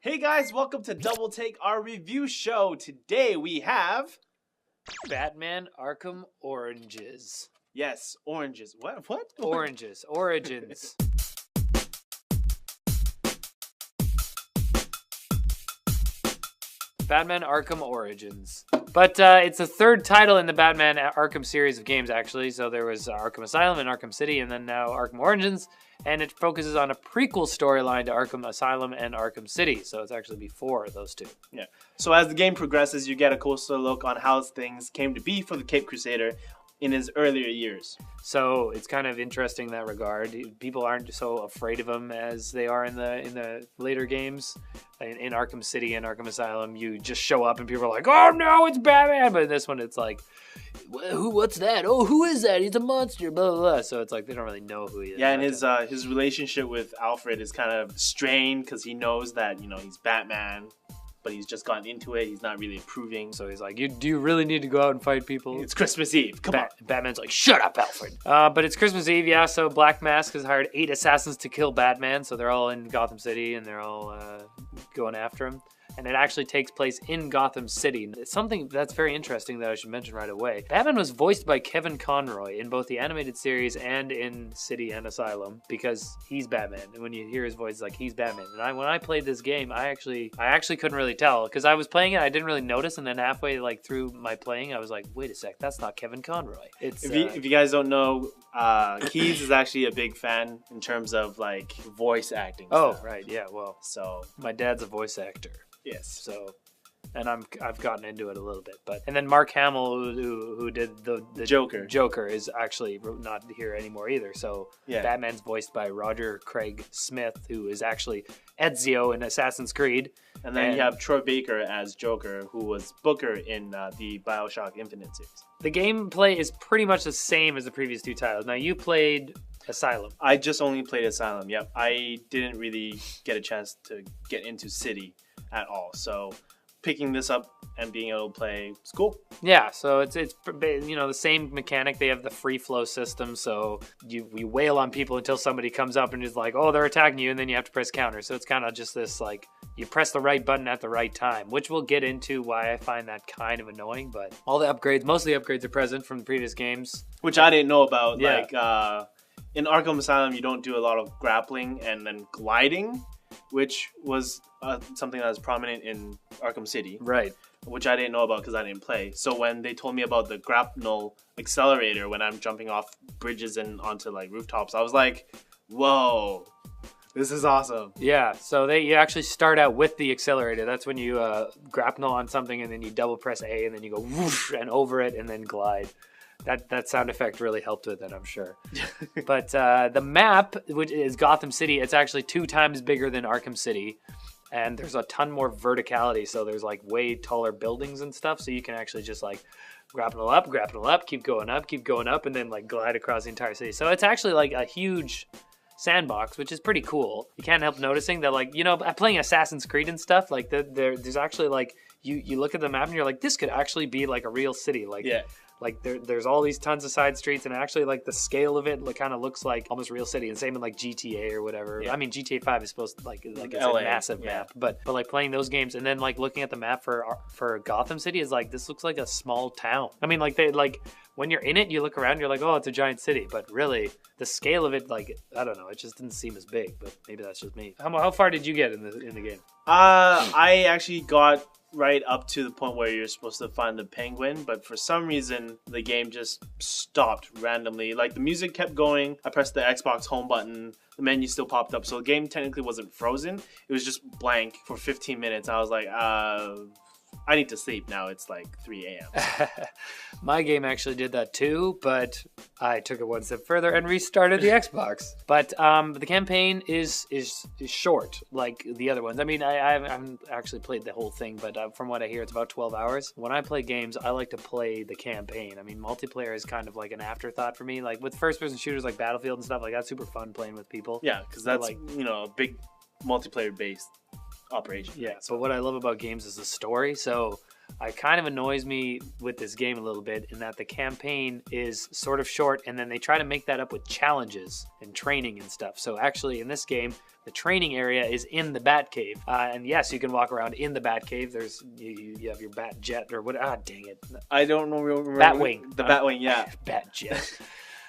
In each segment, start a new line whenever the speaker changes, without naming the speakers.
Hey guys, welcome to Double Take, our review show. Today we have...
Batman Arkham Oranges.
Yes, oranges. What?
Oranges. Origins. Batman Arkham Origins. But it's the third title in the Batman Arkham series of games, actually. So there was Arkham Asylum and Arkham City, and then now Arkham Origins. And it focuses on a prequel storyline to Arkham Asylum and Arkham City. So it's actually before those two.
Yeah. So as the game progresses, you get a closer look on how things came to be for the Cape Crusader in his earlier years.
So it's kind of interesting in that regard. People aren't so afraid of him as they are in the later games. In Arkham City and Arkham Asylum, you just show up and people are like, "Oh no, it's Batman!" But in this one, it's like, "What's that? Oh, who is that? He's a monster!" Blah blah blah. So it's like they don't really know who he is.
Yeah, and his relationship with Alfred is kind of strained because he knows that he's Batman, but he's just gotten into it. He's not really approving.
So he's like, do you really need to go out and fight people?
It's Christmas Eve. Come on.
Batman's like, shut up, Alfred. But it's Christmas Eve, yeah. So Black Mask has hired 8 assassins to kill Batman. So they're all in Gotham City and they're all going after him. And it actually takes place in Gotham City. It's something that's very interesting that I should mention right away. Batman was voiced by Kevin Conroy in both the animated series and in City and Asylum because he's Batman. And when you hear his voice, it's like he's Batman. And when I played this game, I actually couldn't really tell because I was playing it, I didn't really notice, and then halfway through my playing, I was like, wait a sec, that's not Kevin Conroy. It's
if you guys don't know, Keys is actually a big fan in terms of voice acting.
Oh,
stuff.
Right, yeah. Well,
so
my dad's a voice actor.
Yes.
So, and I've gotten into it a little bit, and then Mark Hamill, who did the Joker, is actually not here anymore either. So yeah. Batman's voiced by Roger Craig Smith, who is actually Ezio in Assassin's Creed.
And then you have Troy Baker as Joker, who was Booker in the BioShock Infinite series.
The gameplay is pretty much the same as the previous 2 titles. Now you played Asylum.
I just only played Asylum. Yep, I didn't really get a chance to get into City at all, so picking this up and being able to play is cool.
Yeah, so it's the same mechanic. They have the free flow system, so we wail on people until somebody comes up and is like, oh, they're attacking you, and then you have to press counter. So it's kind of just this you press the right button at the right time, which we'll get into why I find that kind of annoying. But all the upgrades, most of the upgrades are present from the previous games,
which I didn't know about.
Yeah.
In Arkham Asylum, you don't do a lot of grappling and then gliding, which was something that was prominent in Arkham City.
Right.
Which I didn't know about because I didn't play. So when they told me about the grapnel accelerator when I'm jumping off bridges and onto rooftops, I was like, whoa, this is awesome.
Yeah, so you actually start out with the accelerator. That's when you grapnel on something and then you double press A and then you go whoosh and over it and then glide. That sound effect really helped with it, I'm sure. But the map, which is Gotham City, it's actually 2 times bigger than Arkham City. And there's a ton more verticality, so there's way taller buildings and stuff, so you can actually just grapnel up, keep going up, and then glide across the entire city. So it's actually a huge sandbox, which is pretty cool. You can't help noticing that playing Assassin's Creed and stuff, there's actually you look at the map and you're like, this could actually be a real city.
Yeah.
There's all these tons of side streets, and actually the scale of it kind of looks like almost real city, and same in GTA or whatever. Yeah. I mean, GTA 5 is supposed to it's
LA,
a massive map, but playing those games and then looking at the map for Gotham City is this looks like a small town. I mean, when you're in it, you look around, you're like, oh, it's a giant city, but really the scale of it, I don't know, it just didn't seem as big. But maybe that's just me. How far did you get in the game?
I actually got right up to the point where you're supposed to find the penguin, but for some reason the game just stopped randomly. The music kept going, I pressed the Xbox home button, the menu still popped up, so the game technically wasn't frozen, it was just blank for 15 minutes. I was like, I need to sleep now. It's 3 a.m.
My game actually did that too, but I took it one step further and restarted the Xbox. But the campaign is short, like the other ones. I mean, I haven't actually played the whole thing, but from what I hear, it's about 12 hours. When I play games, I like to play the campaign. I mean, multiplayer is kind of an afterthought for me. With first-person shooters like Battlefield and stuff, that's super fun playing with people.
Yeah, because that's a big multiplayer-based operation.
Yeah, so what I love about games is the story. So kind of annoys me with this game a little bit in that the campaign is sort of short, and then they try to make that up with challenges and training and stuff. So actually in this game, the training area is in the Batcave. And yes, you can walk around in the Batcave. There's you have your Bat Jet or what? Ah, dang it.
I don't know. Remember
Batwing.
The Batwing, yeah.
Bat Jet.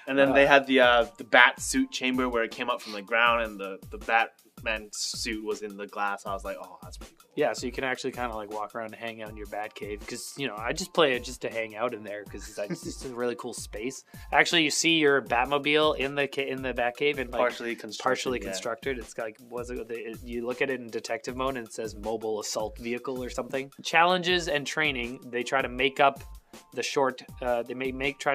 And then they had the Bat suit chamber where it came up from the ground, and the Batman suit was in the glass. I was like, oh, that's pretty cool.
Yeah, so you can actually kind of like walk around and hang out in your Batcave because, you know, I just play it just to hang out in there because it's just a really cool space. Actually, you see your Batmobile in the Batcave and like partially constructed. It's like you look at it in detective mode and it says mobile assault vehicle or something. Challenges and training, they try to make up the short try to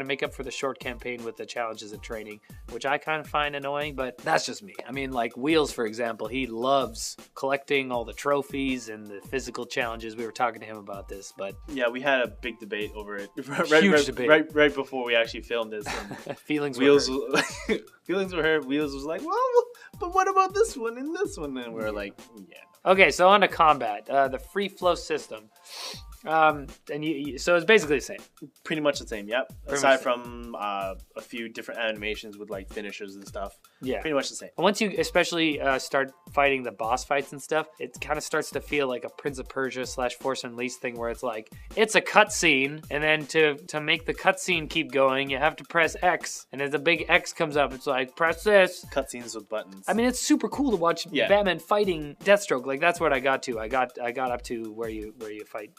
make up for the short campaign with the challenges and training, which I kind of find annoying, but that's just me. I mean, like Wheels, for example, he loves collecting all the trophies and the physical challenges. We were talking to him about this, but
yeah, we had a big debate over it.
Huge debate
right before we actually filmed this.
Feelings
Wheels feelings were hurt. Wheels was like, well, but what about this one and this one? And we were like, yeah.
Okay, so on to combat, the free flow system. So it's basically the same.
Pretty much the same, yep. Aside from a few different animations with like finishers and stuff.
Yeah.
Pretty much the same.
Once you especially start fighting the boss fights and stuff, it kind of starts to feel like a Prince of Persia / Force Unleashed thing where it's like, it's a cutscene, and then to make the cutscene keep going, you have to press X, and as a big X comes up, it's like, press this.
Cutscenes with buttons.
I mean, it's super cool to watch Batman fighting Deathstroke. Like, that's what I got to. I got up to where you fight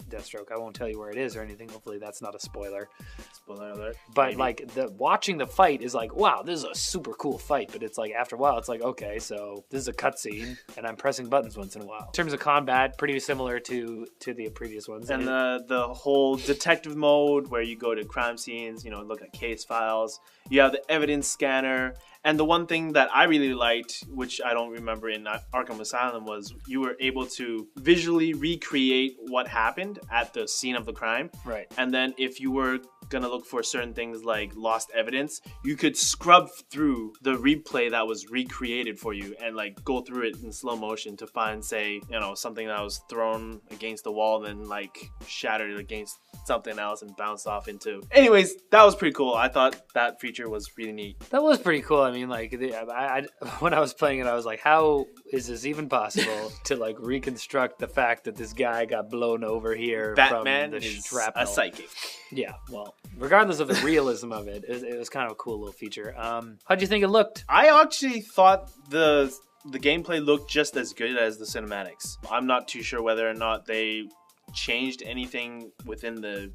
Deathstroke. I won't tell you where it is or anything. Hopefully that's not a spoiler.
Spoiler alert.
But maybe. Like watching the fight is like, wow, this is a super cool fight. But it's like after a while, it's like, okay, so this is a cutscene, and I'm pressing buttons once in a while. In terms of combat, pretty similar to the previous ones.
And the whole detective mode where you go to crime scenes, you know, look at case files. You have the evidence scanner. And the one thing that I really liked, which I don't remember in Arkham Asylum, was you were able to visually recreate what happened at the scene of the crime.
Right.
And then if you were going to look for certain things like lost evidence, you could scrub through the replay that was recreated for you and like go through it in slow motion to find, say, you know, something that was thrown against the wall and then like shattered against something else and bounced off into. Anyways, that was pretty cool. I thought that feature was really neat.
That was pretty cool. I mean, like, when I was playing it, I was like, how is this even possible to like reconstruct the fact that this guy got blown over here?
Batman
from the
is
shrapnel.
a psychic.
Yeah, well, regardless of the realism of it, it was kind of a cool little feature. How'd you think it looked?
I actually thought the gameplay looked just as good as the cinematics. I'm not too sure whether or not they changed anything within the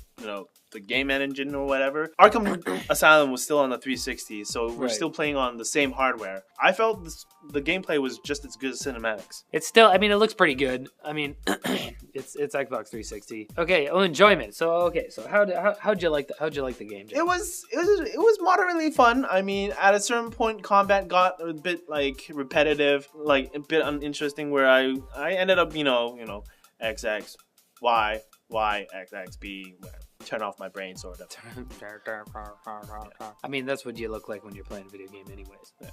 game engine or whatever. Arkham Asylum was still on the 360, so we're still playing on the same hardware. I felt the gameplay was just as good as cinematics.
It's still, I mean, it looks pretty good. I mean, it's Xbox 360. Okay, enjoyment. So how'd you like the game, Jay?
It was moderately fun. I mean, at a certain point, combat got a bit like repetitive, like a bit uninteresting. Where I ended up, XX. Y, X, X, B, turn off my brain, sort of.
I mean, that's what you look like when you're playing a video game anyways.
Yeah.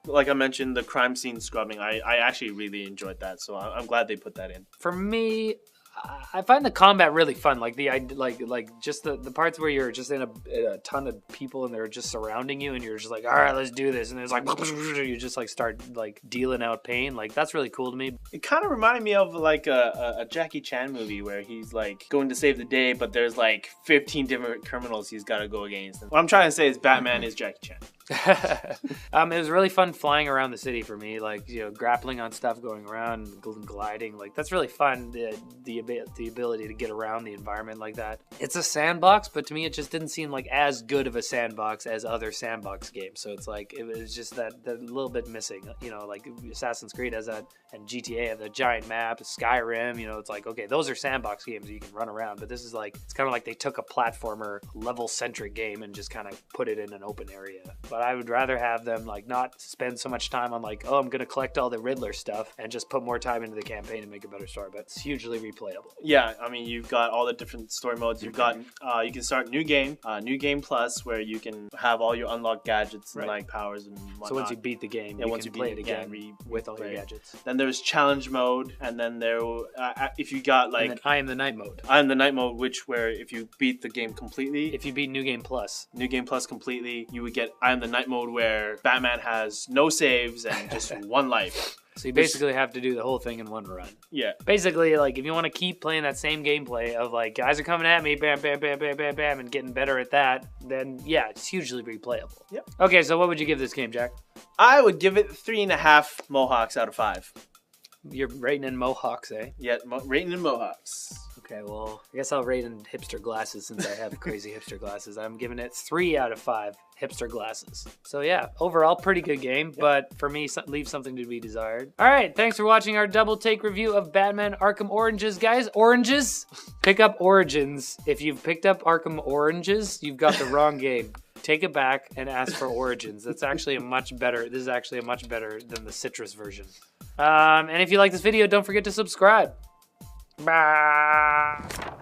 Like I mentioned, the crime scene scrubbing, I actually really enjoyed that, so I'm glad they put that in.
For me, I find the combat really fun. Like just the parts where you're just in a ton of people and they're just surrounding you and you're just like, all right, let's do this. And there's like, you just like start like dealing out pain. Like that's really cool to me.
It kind of reminded me of like a Jackie Chan movie where he's like going to save the day, but there's like 15 different criminals he's got to go against. And what I'm trying to say is Batman is Jackie Chan.
It was really fun flying around the city for me, like, grappling on stuff, going around, gliding. Like that's really fun. The ability to get around the environment like that. It's a sandbox, but to me it just didn't seem like as good of a sandbox as other sandbox games. So it's like it was just that little bit missing. Like Assassin's Creed has that, and GTA have the giant map. Skyrim, it's like, okay, those are sandbox games you can run around, but this is like, it's kind of like they took a platformer level centric game and just kind of put it in an open area. but I would rather have them like not spend so much time on like, oh, I'm gonna collect all the Riddler stuff and just put more time into the campaign and make a better story. But it's hugely replayable.
Yeah, I mean, you've got all the different story modes. You've got you can start new game plus, where you can have all your unlocked gadgets and like powers and whatnot.
So once you beat the game, you can play it again with all your gadgets.
Then there's challenge mode, and then there if you got like
and then I am the night mode.
I am the night mode, where if you beat the game completely,
if you beat New Game Plus
completely, you would get I am the night mode, where Batman has no saves and just one life.
So you basically have to do the whole thing in one run.
Yeah.
Basically, like, if you want to keep playing that same gameplay of, like, guys are coming at me, bam, bam, bam, bam, bam, bam, and getting better at that, then, yeah, it's hugely replayable.
Yep.
Okay, so what would you give this game, Jack?
I would give it 3.5 Mohawks out of 5.
You're rating in Mohawks, eh?
Yeah, rating in Mohawks.
Okay, well, I guess I'll rate in hipster glasses since I have crazy hipster glasses. I'm giving it 3 out of 5 hipster glasses. So yeah, overall, pretty good game, but for me, leaves something to be desired. All right, thanks for watching our double take review of Batman Arkham Oranges, guys. Oranges? Pick up Origins. If you've picked up Arkham Oranges, you've got the wrong game. Take it back and ask for Origins. That's actually this is actually a much better than the citrus version. And if you like this video, don't forget to subscribe. Bye.